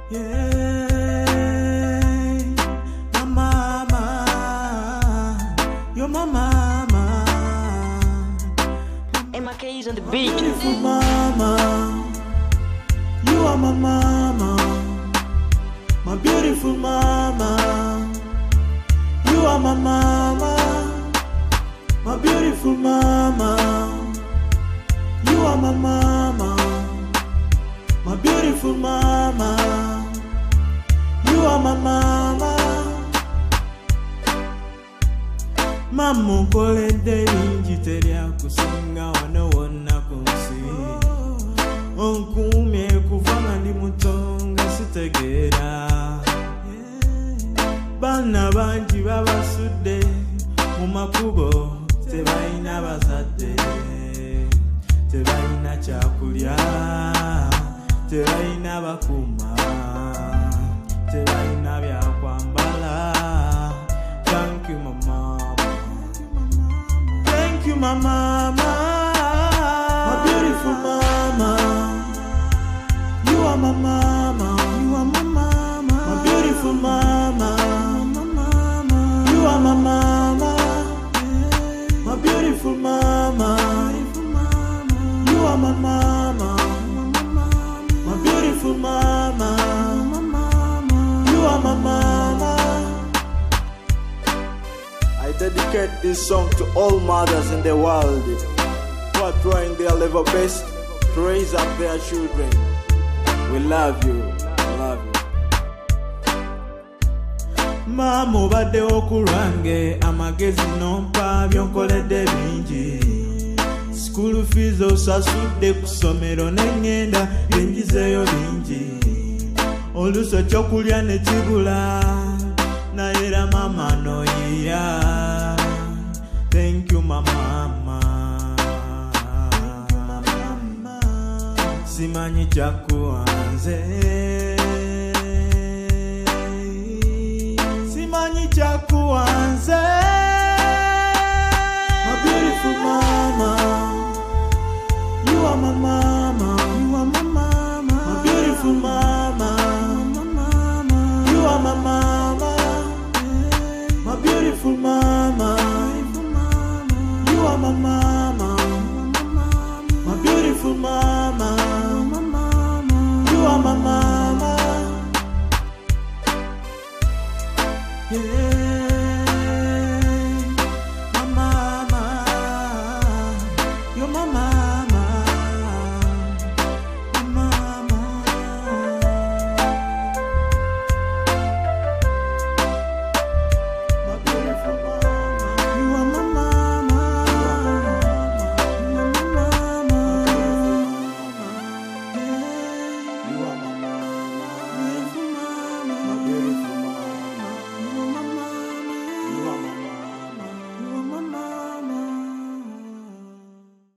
Yeah, my mama, you're my mama. MK's on the beat. Beautiful mama, you are my mama. My beautiful mama, you are my mama. My beautiful mama, you are my mama. My beautiful mama, you are my mama. Mama nkolede bingi terya kusinga wano wonna kunsi. Onkumye kuva nga ndi muto nga sitegeera. Bana bangi babasudde mu makubo tebalina bazadde, tebalina kyakulya, tebalina bakuuma, tebalina byakwambala. Thank you my mama, thank you my mama. My beautiful mama, you are my mama, you are my mama. My beautiful mama, you are my mama. My beautiful mama, you are my mama. My beautiful mama, you are my mama. I dedicate this song to all mothers in the world who are trying their level best to raise up their children. We love you. I love you. Mama obadde okulwange amagezi nompa byonkoledde bingi. School fees osasudde ku ssomero n'engenda byenjizeeyo bingi. Oluusi ekyokulya ne kibula naye era mama noyiya. Thank you my mama. Simanyi kyakuwanze, simanyi kyakuwanze. My beautiful mama, you are my mama, you are my mama. My beautiful mama.